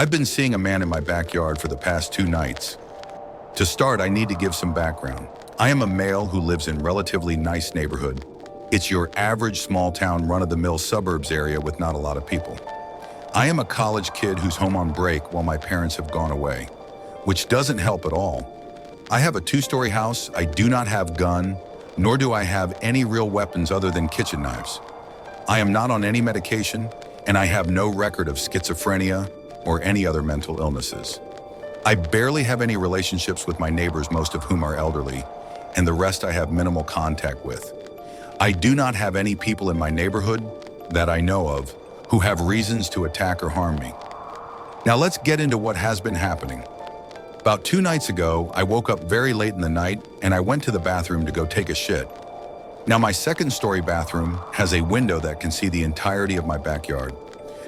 I've been seeing a man in my backyard for the past 2 nights. To start, I need to give some background. I am a male who lives in relatively nice neighborhood. It's your average small-town run-of-the-mill suburbs area with not a lot of people. I am a college kid who's home on break while my parents have gone away, which doesn't help at all. I have a 2-story house, I do not have gun, nor do I have any real weapons other than kitchen knives. I am not on any medication, and I have no record of schizophrenia or any other mental illnesses. I barely have any relationships with my neighbors, most of whom are elderly, and the rest I have minimal contact with. I do not have any people in my neighborhood that I know of who have reasons to attack or harm me. Now let's get into what has been happening. About 2 nights ago, I woke up very late in the night and I went to the bathroom to go take a shit. Now my 2nd-story bathroom has a window that can see the entirety of my backyard.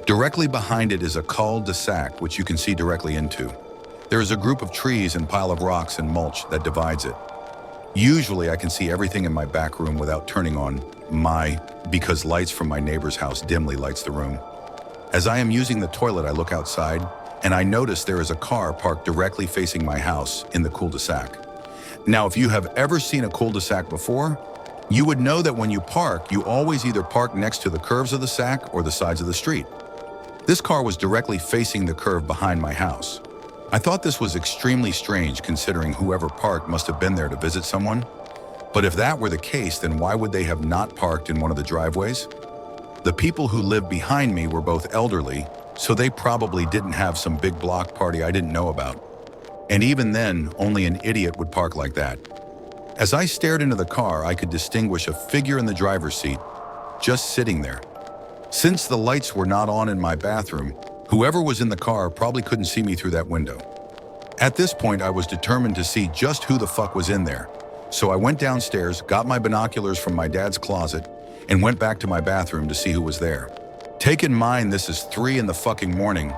Directly behind it is a cul-de-sac which you can see directly into. There is a group of trees and pile of rocks and mulch that divides it. Usually I can see everything in my back room without turning on because lights from my neighbor's house dimly lights the room. As I am using the toilet, I look outside and I notice there is a car parked directly facing my house in the cul-de-sac. Now, if you have ever seen a cul-de-sac before, you would know that when you park, you always either park next to the curves of the sac or the sides of the street. This car was directly facing the curve behind my house. I thought this was extremely strange considering whoever parked must have been there to visit someone. But if that were the case, then why would they have not parked in one of the driveways? The people who lived behind me were both elderly, so they probably didn't have some big block party I didn't know about. And even then, only an idiot would park like that. As I stared into the car, I could distinguish a figure in the driver's seat, just sitting there. Since the lights were not on in my bathroom, whoever was in the car probably couldn't see me through that window. At this point, I was determined to see just who the fuck was in there. So I went downstairs, got my binoculars from my dad's closet, and went back to my bathroom to see who was there. Take in mind this is 3 in the fucking morning.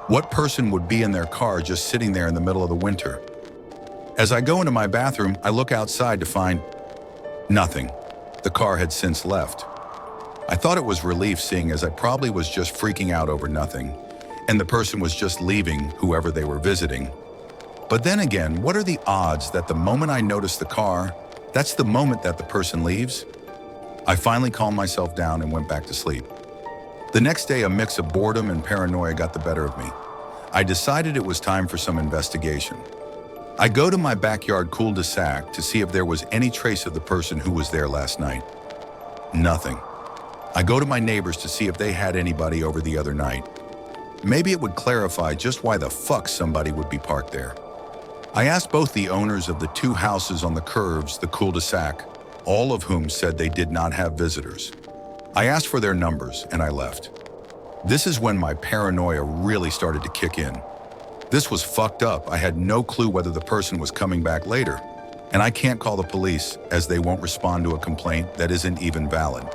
What person would be in their car just sitting there in the middle of the winter? As I go into my bathroom, I look outside to find nothing. The car had since left. I thought it was relief seeing as I probably was just freaking out over nothing, and the person was just leaving whoever they were visiting. But then again, what are the odds that the moment I notice the car, that's the moment that the person leaves? I finally calmed myself down and went back to sleep. The next day, a mix of boredom and paranoia got the better of me. I decided it was time for some investigation. I go to my backyard cul-de-sac to see if there was any trace of the person who was there last night. Nothing. I go to my neighbors to see if they had anybody over the other night. Maybe it would clarify just why the fuck somebody would be parked there. I asked both the owners of the 2 houses on the curves, the cul-de-sac, all of whom said they did not have visitors. I asked for their numbers and I left. This is when my paranoia really started to kick in. This was fucked up. I had no clue whether the person was coming back later, and I can't call the police as they won't respond to a complaint that isn't even valid.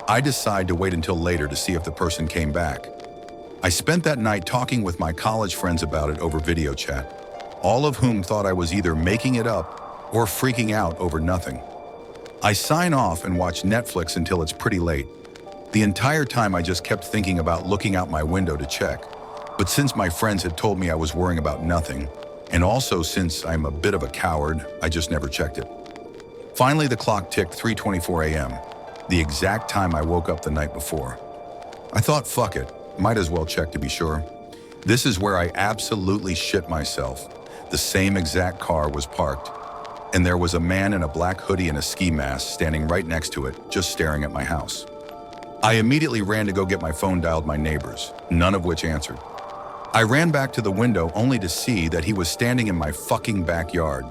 I decide to wait until later to see if the person came back. I spent that night talking with my college friends about it over video chat, all of whom thought I was either making it up or freaking out over nothing. I sign off and watch Netflix until it's pretty late. The entire time I just kept thinking about looking out my window to check, but since my friends had told me I was worrying about nothing, and also since I'm a bit of a coward, I just never checked it. Finally, the clock ticked 3:24 a.m., the exact time I woke up the night before. I thought, fuck it, might as well check to be sure. This is where I absolutely shit myself. The same exact car was parked, and there was a man in a black hoodie and a ski mask standing right next to it, just staring at my house. I immediately ran to go get my phone, dialed my neighbors, none of which answered. I ran back to the window only to see that he was standing in my fucking backyard.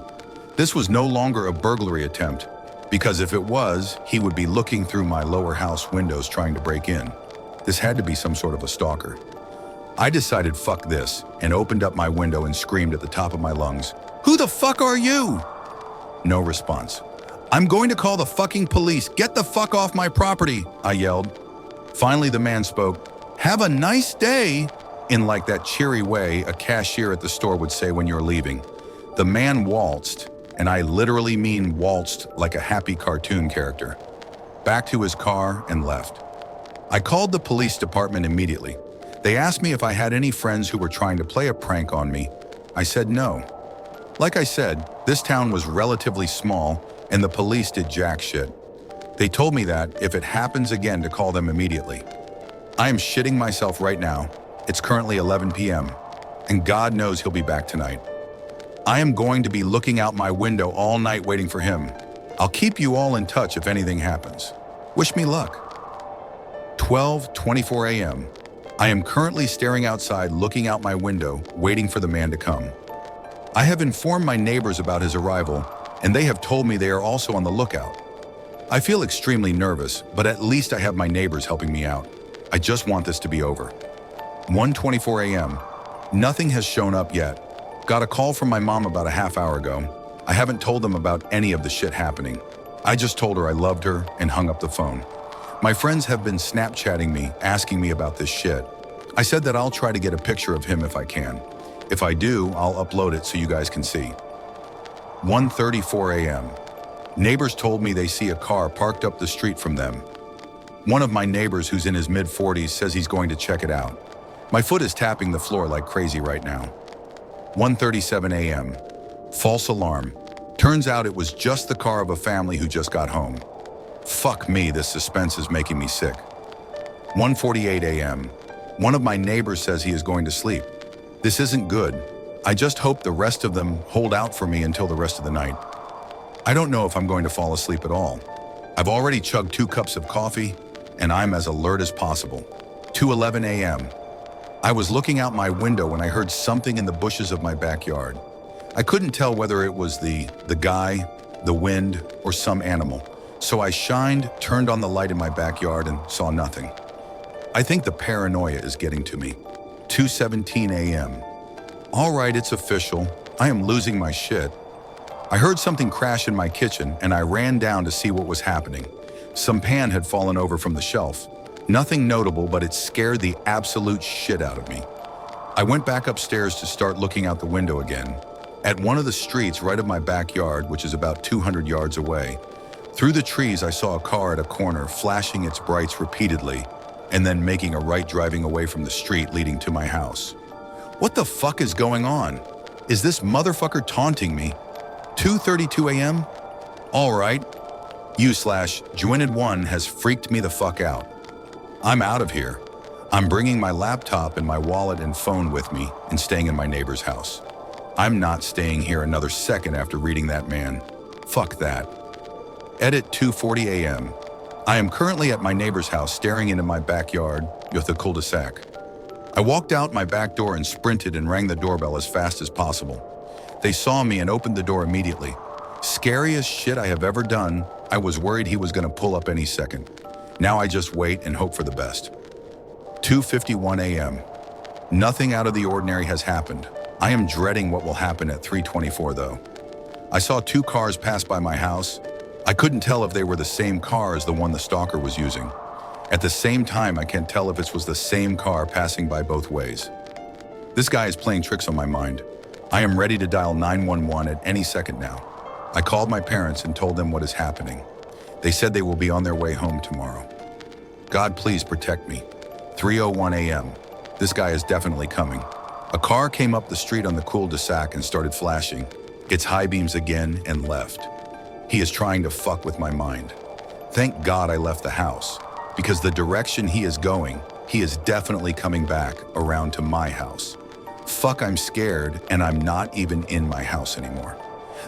This was no longer a burglary attempt, because if it was, he would be looking through my lower house windows trying to break in. This had to be some sort of a stalker. I decided fuck this and opened up my window and screamed at the top of my lungs, "Who the fuck are you?" No response. "I'm going to call the fucking police. Get the fuck off my property," I yelled. Finally, the man spoke, "Have a nice day," in like that cheery way a cashier at the store would say when you're leaving. The man waltzed, and I literally mean waltzed like a happy cartoon character, back to his car and left. I called the police department immediately. They asked me if I had any friends who were trying to play a prank on me. I said no. Like I said, this town was relatively small and the police did jack shit. They told me that if it happens again to call them immediately. I am shitting myself right now. It's currently 11 p.m. and God knows he'll be back tonight. I am going to be looking out my window all night waiting for him. I'll keep you all in touch if anything happens. Wish me luck. 12:24 a.m. I am currently staring outside, looking out my window, waiting for the man to come. I have informed my neighbors about his arrival, and they have told me they are also on the lookout. I feel extremely nervous, but at least I have my neighbors helping me out. I just want this to be over. 1:24 a.m. Nothing has shown up yet. Got a call from my mom about a half hour ago. I haven't told them about any of the shit happening. I just told her I loved her and hung up the phone. My friends have been Snapchatting me, asking me about this shit. I said that I'll try to get a picture of him if I can. If I do, I'll upload it so you guys can see. 1:34 a.m. Neighbors told me they see a car parked up the street from them. One of my neighbors, who's in his mid-40s, says he's going to check it out. My foot is tapping the floor like crazy right now. 1:37 a.m. False alarm. Turns out it was just the car of a family who just got home. Fuck me, this suspense is making me sick. 1:48 a.m. One of my neighbors says he is going to sleep. This isn't good. I just hope the rest of them hold out for me until the rest of the night. I don't know if I'm going to fall asleep at all. I've already chugged 2 cups of coffee, and I'm as alert as possible. 2:11 a.m. I was looking out my window when I heard something in the bushes of my backyard. I couldn't tell whether it was the guy, the wind, or some animal. So I shined, turned on the light in my backyard, and saw nothing. I think the paranoia is getting to me. 2:17 a.m. All right, it's official. I am losing my shit. I heard something crash in my kitchen, and I ran down to see what was happening. Some pan had fallen over from the shelf. Nothing notable, but it scared the absolute shit out of me. I went back upstairs to start looking out the window again. At one of the streets right of my backyard, which is about 200 yards away, through the trees I saw a car at a corner flashing its brights repeatedly and then making a right, driving away from the street leading to my house. What the fuck is going on? Is this motherfucker taunting me? 2:32 a.m.? All right. U/Juined1 has freaked me the fuck out. I'm out of here. I'm bringing my laptop and my wallet and phone with me and staying in my neighbor's house. I'm not staying here another second after reading that man. Fuck that. Edit 2:40 a.m. I am currently at my neighbor's house staring into my backyard with a cul-de-sac. I walked out my back door and sprinted and rang the doorbell as fast as possible. They saw me and opened the door immediately. Scariest shit I have ever done. I was worried he was going to pull up any second. Now I just wait and hope for the best. 2:51 a.m. Nothing out of the ordinary has happened. I am dreading what will happen at 3:24 though. I saw 2 cars pass by my house. I couldn't tell if they were the same car as the one the stalker was using. At the same time, I can't tell if it was the same car passing by both ways. This guy is playing tricks on my mind. I am ready to dial 911 at any second now. I called my parents and told them what is happening. They said they will be on their way home tomorrow. God, please protect me. 3:01 a.m. This guy is definitely coming. A car came up the street on the cul-de-sac and started flashing its high beams again and left. He is trying to fuck with my mind. Thank God I left the house, because the direction he is going, he is definitely coming back around to my house. Fuck, I'm scared, and I'm not even in my house anymore.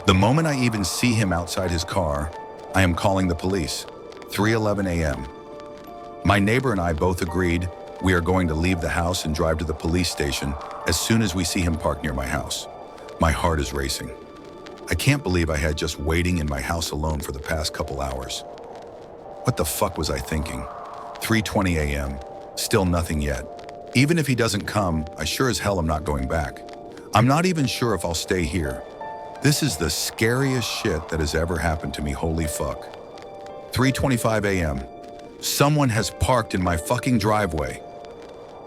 The moment I even see him outside his car, I am calling the police. 3:11 a.m. My neighbor and I both agreed we are going to leave the house and drive to the police station as soon as we see him parked near my house. My heart is racing. I can't believe I had just waiting in my house alone for the past couple hours. What the fuck was I thinking? 3:20 a.m. Still nothing yet. Even if he doesn't come, I sure as hell am not going back. I'm not even sure if I'll stay here. This is the scariest shit that has ever happened to me, holy fuck. 3:25 a.m. Someone has parked in my fucking driveway.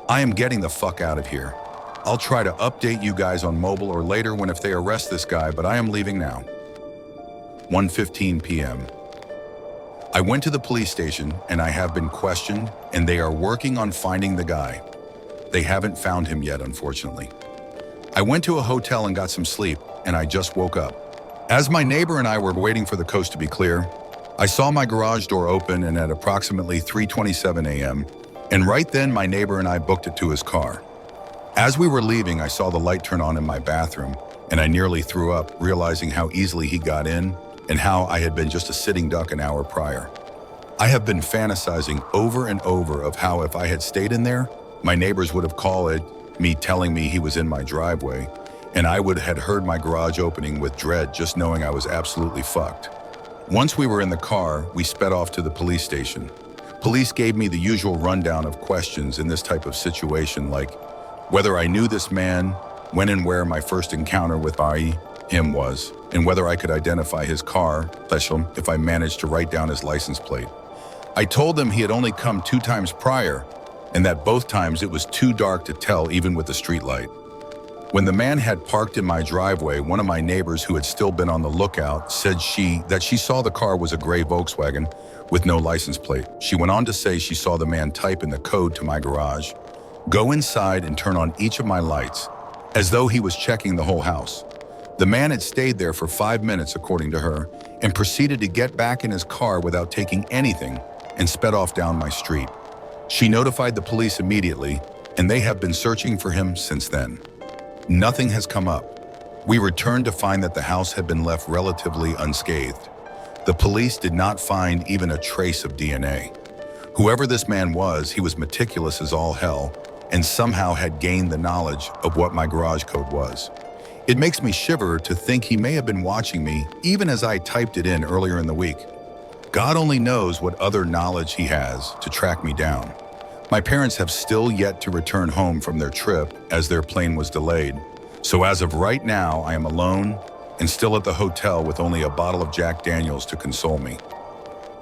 I am getting the fuck out of here. I'll try to update you guys on mobile or later when if they arrest this guy, but I am leaving now. 1:15 p.m. I went to the police station and I have been questioned and they are working on finding the guy. They haven't found him yet, unfortunately. I went to a hotel and got some sleep, and I just woke up. As my neighbor and I were waiting for the coast to be clear, I saw my garage door open and at approximately 3:27 a.m., and right then my neighbor and I booked it to his car. As we were leaving, I saw the light turn on in my bathroom, and I nearly threw up, realizing how easily he got in and how I had been just a sitting duck an hour prior. I have been fantasizing over and over of how if I had stayed in there, my neighbors would have called it me telling me he was in my driveway, and I would have heard my garage opening with dread just knowing I was absolutely fucked. Once we were in the car, we sped off to the police station. Police gave me the usual rundown of questions in this type of situation, like whether I knew this man, when and where my first encounter with him was, and whether I could identify his car, if I managed to write down his license plate. I told them he had only come 2 times prior, and that both times it was too dark to tell even with the street light. When the man had parked in my driveway, one of my neighbors who had still been on the lookout said that she saw the car was a gray Volkswagen with no license plate. She went on to say she saw the man type in the code to my garage, go inside and turn on each of my lights, as though he was checking the whole house. The man had stayed there for 5 minutes, according to her, and proceeded to get back in his car without taking anything and sped off down my street. She notified the police immediately, and they have been searching for him since then. Nothing has come up. We returned to find that the house had been left relatively unscathed. The police did not find even a trace of DNA. Whoever this man was, he was meticulous as all hell, and somehow had gained the knowledge of what my garage code was. It makes me shiver to think he may have been watching me even as I typed it in earlier in the week. God only knows what other knowledge he has to track me down. My parents have still yet to return home from their trip as their plane was delayed. So as of right now, I am alone and still at the hotel with only a bottle of Jack Daniels to console me.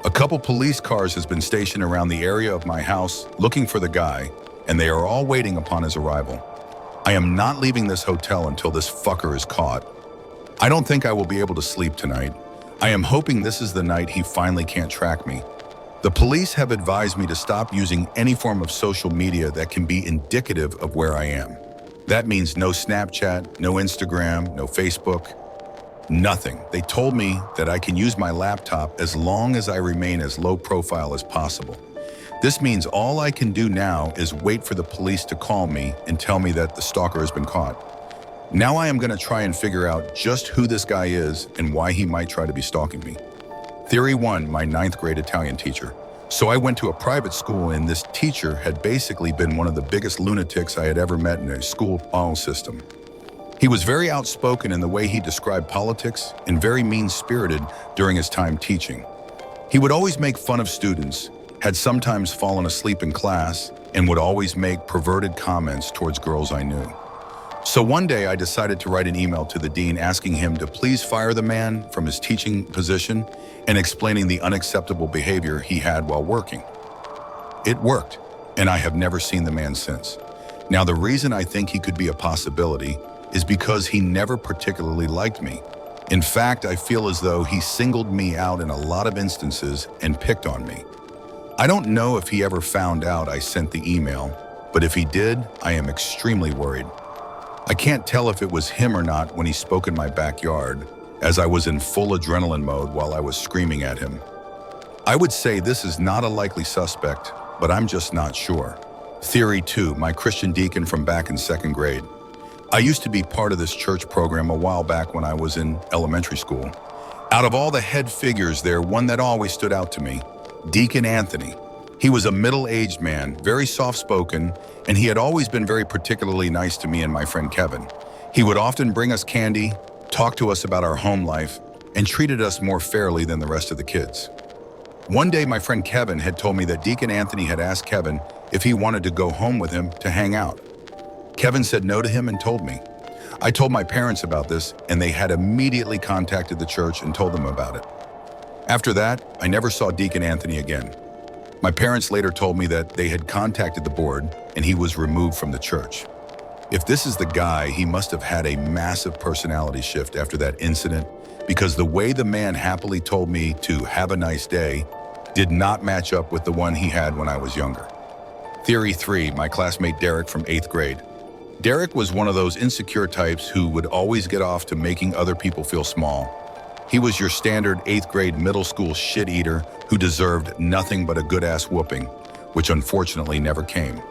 A couple police cars has been stationed around the area of my house looking for the guy, and they are all waiting upon his arrival. I am not leaving this hotel until this fucker is caught. I don't think I will be able to sleep tonight. I am hoping this is the night he finally can't track me. The police have advised me to stop using any form of social media that can be indicative of where I am. That means no Snapchat, no Instagram, no Facebook, nothing. They told me that I can use my laptop as long as I remain as low profile as possible. This means all I can do now is wait for the police to call me and tell me that the stalker has been caught. Now I am going to try and figure out just who this guy is and why he might try to be stalking me. Theory 1, my 9th grade Italian teacher. So I went to a private school, and this teacher had basically been one of the biggest lunatics I had ever met in a school system. He was very outspoken in the way he described politics and very mean-spirited during his time teaching. He would always make fun of students, had sometimes fallen asleep in class, and would always make perverted comments towards girls I knew. So one day I decided to write an email to the dean asking him to please fire the man from his teaching position and explaining the unacceptable behavior he had while working. It worked, and I have never seen the man since. Now the reason I think he could be a possibility is because he never particularly liked me. In fact, I feel as though he singled me out in a lot of instances and picked on me. I don't know if he ever found out I sent the email, but if he did, I am extremely worried. I can't tell if it was him or not when he spoke in my backyard, as I was in full adrenaline mode while I was screaming at him. I would say this is not a likely suspect, but I'm just not sure. Theory 2, my Christian deacon from back in 2nd grade. I used to be part of this church program a while back when I was in elementary school. Out of all the head figures there, one that always stood out to me, Deacon Anthony. He was a middle-aged man, very soft-spoken, and he had always been very particularly nice to me and my friend Kevin. He would often bring us candy, talk to us about our home life, and treated us more fairly than the rest of the kids. One day, my friend Kevin had told me that Deacon Anthony had asked Kevin if he wanted to go home with him to hang out. Kevin said no to him and told me. I told my parents about this, and they had immediately contacted the church and told them about it. After that, I never saw Deacon Anthony again. My parents later told me that they had contacted the board and he was removed from the church. If this is the guy, he must have had a massive personality shift after that incident, because the way the man happily told me to have a nice day did not match up with the one he had when I was younger. Theory 3, my classmate Derek from 8th grade. Derek was one of those insecure types who would always get off to making other people feel small. He was your standard 8th grade middle school shit-eater who deserved nothing but a good-ass whooping, which unfortunately never came.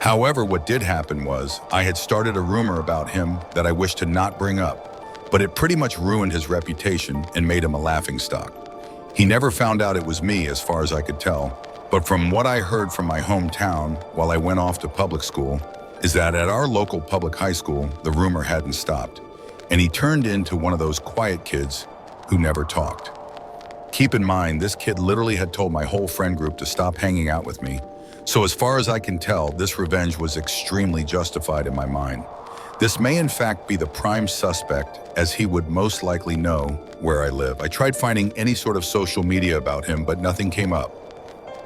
However, what did happen was, I had started a rumor about him that I wish to not bring up, but it pretty much ruined his reputation and made him a laughingstock. He never found out it was me as far as I could tell, but from what I heard from my hometown while I went off to public school, is that at our local public high school, the rumor hadn't stopped, and he turned into one of those quiet kids who never talked. Keep in mind, this kid literally had told my whole friend group to stop hanging out with me, so as far as I can tell, this revenge was extremely justified in my mind. This may in fact be the prime suspect, as he would most likely know where I live. I tried finding any sort of social media about him, but nothing came up.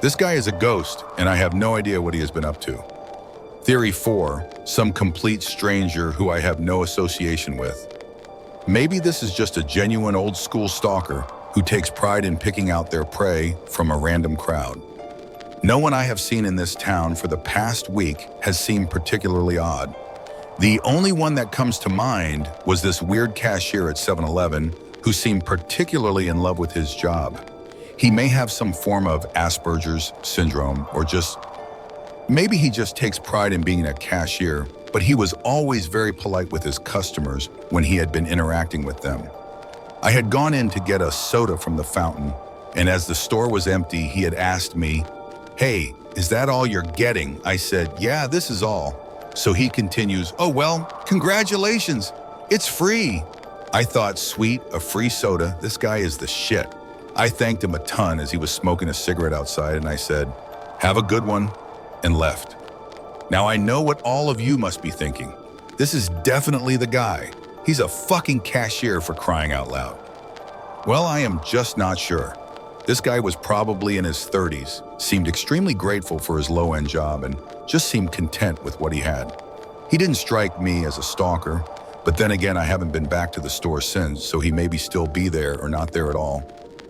This guy is a ghost, and I have no idea what he has been up to. Theory 4, some complete stranger who I have no association with. Maybe this is just a genuine old school stalker who takes pride in picking out their prey from a random crowd. No one I have seen in this town for the past week has seemed particularly odd. The only one that comes to mind was this weird cashier at 7-Eleven who seemed particularly in love with his job. He may have some form of Asperger's syndrome, or maybe he just takes pride in being a cashier, but he was always very polite with his customers when he had been interacting with them. I had gone in to get a soda from the fountain, and as the store was empty, he had asked me, "Hey, is that all you're getting?" I said, "Yeah, this is all." So he continues, "Oh well, congratulations, it's free." I thought, sweet, a free soda, this guy is the shit. I thanked him a ton as he was smoking a cigarette outside, and I said, "Have a good one," and left. Now I know what all of you must be thinking. This is definitely the guy. He's a fucking cashier, for crying out loud. Well, I am just not sure. This guy was probably in his 30s, seemed extremely grateful for his low-end job, and just seemed content with what he had. He didn't strike me as a stalker, but then again, I haven't been back to the store since, so he maybe still be there or not there at all.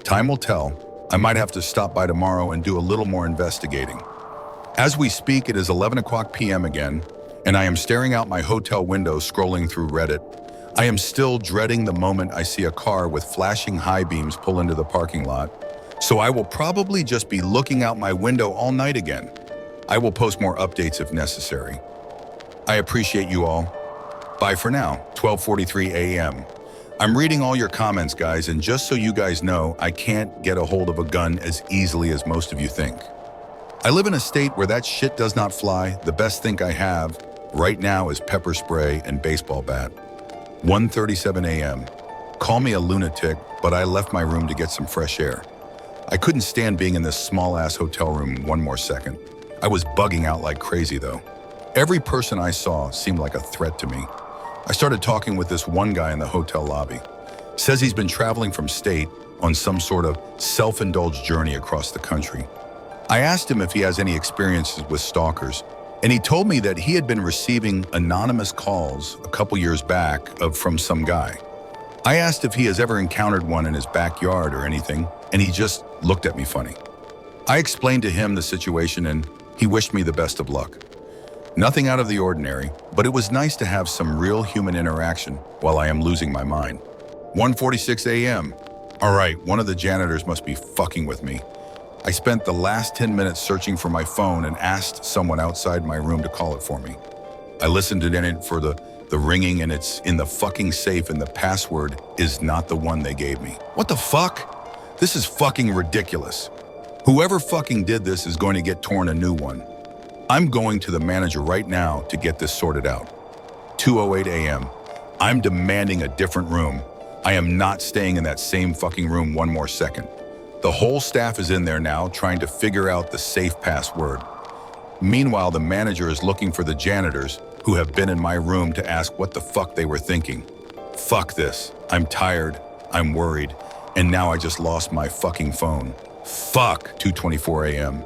Time will tell. I might have to stop by tomorrow and do a little more investigating. As we speak, it is 11 o'clock p.m. again, and I am staring out my hotel window scrolling through Reddit. I am still dreading the moment I see a car with flashing high beams pull into the parking lot, so I will probably just be looking out my window all night again. I will post more updates if necessary. I appreciate you all. Bye for now, 12:43 a.m. I'm reading all your comments, guys, and just so you guys know, I can't get a hold of a gun as easily as most of you think. I live in a state where that shit does not fly. The best thing I have right now is pepper spray and baseball bat. 1:37 a.m. Call me a lunatic, but I left my room to get some fresh air. I couldn't stand being in this small-ass hotel room one more second. I was bugging out like crazy, though. Every person I saw seemed like a threat to me. I started talking with this one guy in the hotel lobby. Says he's been traveling from state on some sort of self-indulged journey across the country. I asked him if he has any experiences with stalkers, and he told me that he had been receiving anonymous calls a couple years back from some guy. I asked if he has ever encountered one in his backyard or anything, and he just looked at me funny. I explained to him the situation, and he wished me the best of luck. Nothing out of the ordinary, but it was nice to have some real human interaction while I am losing my mind. 1:46 a.m. All right, one of the janitors must be fucking with me. I spent the last 10 minutes searching for my phone and asked someone outside my room to call it for me. I listened in it for the ringing, and it's in the fucking safe, and the password is not the one they gave me. What the fuck? This is fucking ridiculous. Whoever fucking did this is going to get torn a new one. I'm going to the manager right now to get this sorted out. 2:08 a.m. I'm demanding a different room. I am not staying in that same fucking room one more second. The whole staff is in there now trying to figure out the safe password. Meanwhile, the manager is looking for the janitors who have been in my room to ask what the fuck they were thinking. Fuck this. I'm tired. I'm worried. And now I just lost my fucking phone. Fuck. 2:24 a.m.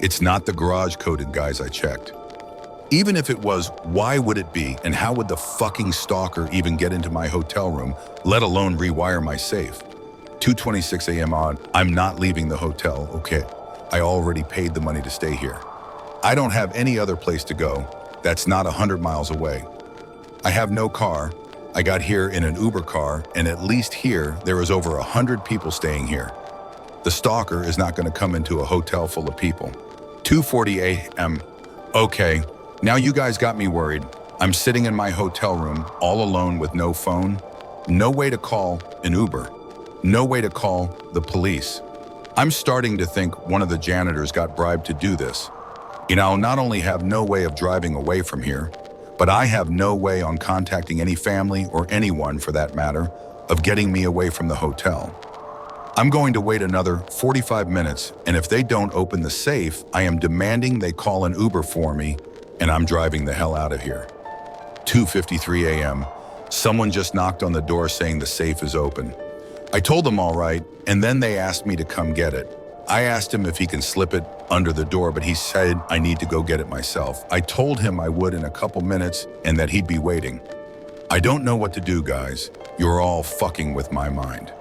It's not the garage-coded guys I checked. Even if it was, why would it be? And how would the fucking stalker even get into my hotel room, let alone rewire my safe? 2:26 a.m. odd. I'm not leaving the hotel, okay? I already paid the money to stay here. I don't have any other place to go that's not 100 miles away. I have no car. I got here in an Uber car, and at least here, there is over 100 people staying here. The stalker is not going to come into a hotel full of people. 2:40 a.m. Okay, now you guys got me worried. I'm sitting in my hotel room, all alone with no phone, no way to call an Uber, no way to call the police. I'm starting to think one of the janitors got bribed to do this. I'll not only have no way of driving away from here, but I have no way on contacting any family or anyone, for that matter, of getting me away from the hotel. I'm going to wait another 45 minutes, and if they don't open the safe, I am demanding they call an Uber for me, and I'm driving the hell out of here. 2:53 a.m. Someone just knocked on the door saying the safe is open. I told them all right, and then they asked me to come get it. I asked him if he can slip it under the door, but he said I need to go get it myself. I told him I would in a couple minutes and that he'd be waiting. I don't know what to do, guys. You're all fucking with my mind.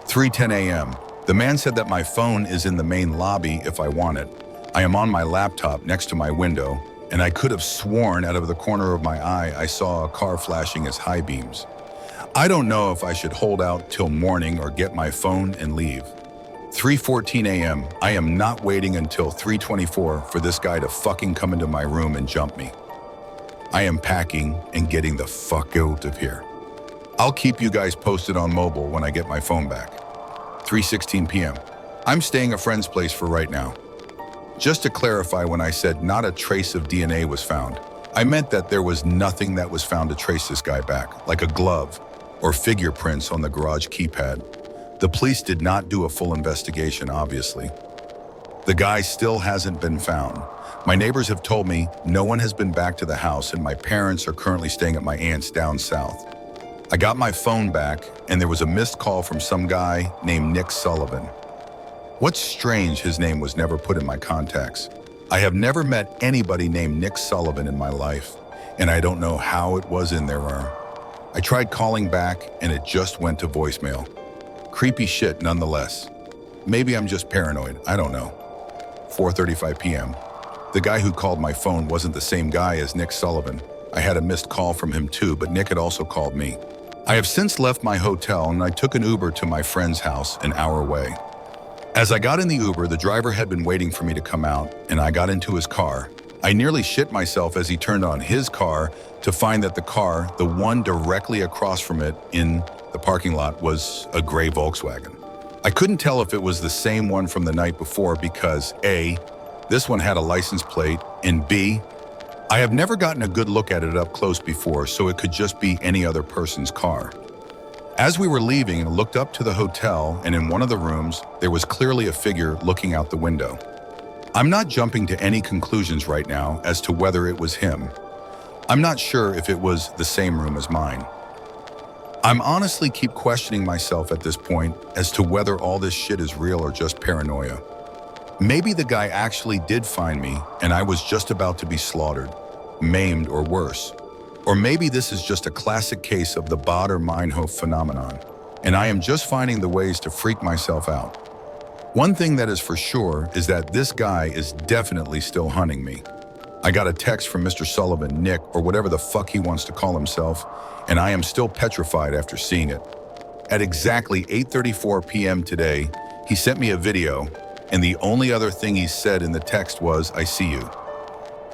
3:10 a.m. The man said that my phone is in the main lobby if I want it. I am on my laptop next to my window, and I could have sworn out of the corner of my eye I saw a car flashing its high beams. I don't know if I should hold out till morning or get my phone and leave. 3:14 a.m. I am not waiting until 3:24 for this guy to fucking come into my room and jump me. I am packing and getting the fuck out of here. I'll keep you guys posted on mobile when I get my phone back. 3:16 p.m. I'm staying at a friend's place for right now. Just to clarify, when I said not a trace of DNA was found, I meant that there was nothing that was found to trace this guy back, like a glove or fingerprints on the garage keypad. The police did not do a full investigation, obviously. The guy still hasn't been found. My neighbors have told me no one has been back to the house, and my parents are currently staying at my aunt's down south. I got my phone back, and there was a missed call from some guy named Nick Sullivan. What's strange, his name was never put in my contacts. I have never met anybody named Nick Sullivan in my life, and I don't know how it was in there. I tried calling back, and it just went to voicemail. Creepy shit nonetheless. Maybe I'm just paranoid, I don't know. 4:35 p.m. The guy who called my phone wasn't the same guy as Nick Sullivan. I had a missed call from him too, but Nick had also called me. I have since left my hotel, and I took an Uber to my friend's house an hour away. As I got in the Uber, the driver had been waiting for me to come out, and I got into his car. I nearly shit myself as he turned on his car to find that the car, the one directly across from it in the parking lot, was a gray Volkswagen. I couldn't tell if it was the same one from the night before because A, this one had a license plate, and B, I have never gotten a good look at it up close before, so it could just be any other person's car. As we were leaving, I looked up to the hotel, and in one of the rooms, there was clearly a figure looking out the window. I'm not jumping to any conclusions right now as to whether it was him. I'm not sure if it was the same room as mine. I'm honestly keep questioning myself at this point as to whether all this shit is real or just paranoia. Maybe the guy actually did find me and I was just about to be slaughtered, maimed, or worse. Or maybe this is just a classic case of the Baader-Meinhof phenomenon, and I am just finding the ways to freak myself out. One thing that is for sure is that this guy is definitely still hunting me. I got a text from Mr. Sullivan, Nick, or whatever the fuck he wants to call himself, and I am still petrified after seeing it. At exactly 8:34 p.m. today, he sent me a video, and the only other thing he said in the text was, "I see you."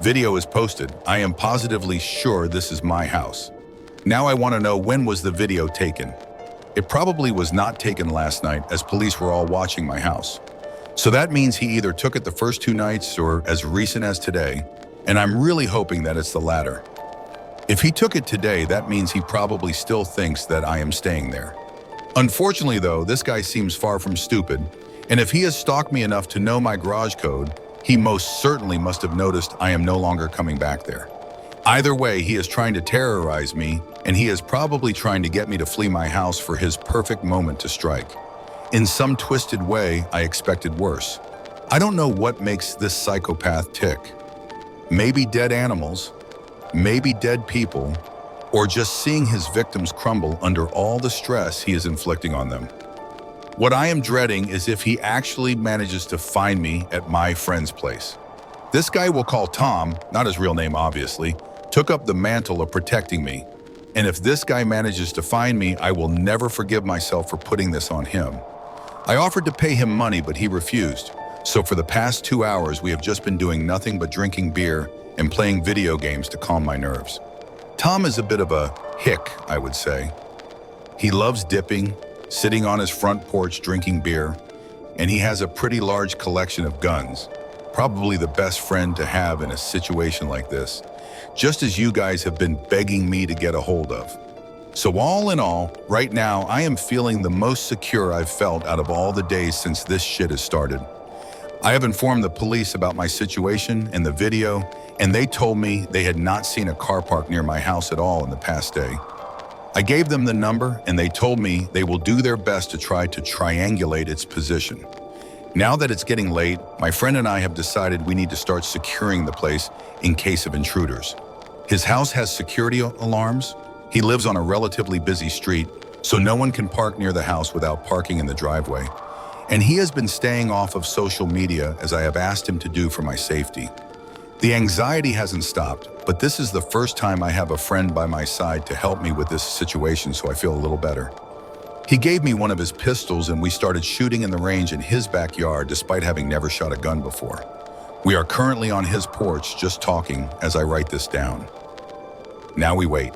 Video is posted. I am positively sure this is my house. Now I want to know, when was the video taken? It probably was not taken last night, as police were all watching my house. So that means he either took it the first 2 nights or as recent as today, and I'm really hoping that it's the latter. If he took it today, that means he probably still thinks that I am staying there. Unfortunately though, this guy seems far from stupid, and if he has stalked me enough to know my garage code, he most certainly must have noticed I am no longer coming back there. Either way, he is trying to terrorize me, and he is probably trying to get me to flee my house for his perfect moment to strike. In some twisted way, I expected worse. I don't know what makes this psychopath tick. Maybe dead animals, maybe dead people, or just seeing his victims crumble under all the stress he is inflicting on them. What I am dreading is if he actually manages to find me at my friend's place. This guy we'll call Tom, not his real name obviously, took up the mantle of protecting me. And if this guy manages to find me, I will never forgive myself for putting this on him. I offered to pay him money, but he refused. So for the past 2 hours, we have just been doing nothing but drinking beer and playing video games to calm my nerves. Tom is a bit of a hick, I would say. He loves dipping, sitting on his front porch drinking beer, and he has a pretty large collection of guns. Probably the best friend to have in a situation like this, just as you guys have been begging me to get a hold of. So all in all, right now, I am feeling the most secure I've felt out of all the days since this shit has started. I have informed the police about my situation and the video, and they told me they had not seen a car park near my house at all in the past day. I gave them the number, and they told me they will do their best to try to triangulate its position. Now that it's getting late, my friend and I have decided we need to start securing the place in case of intruders. His house has security alarms. He lives on a relatively busy street, so no one can park near the house without parking in the driveway. And he has been staying off of social media as I have asked him to do for my safety. The anxiety hasn't stopped, but this is the first time I have a friend by my side to help me with this situation, so I feel a little better. He gave me one of his pistols and we started shooting in the range in his backyard despite having never shot a gun before. We are currently on his porch just talking as I write this down. Now we wait.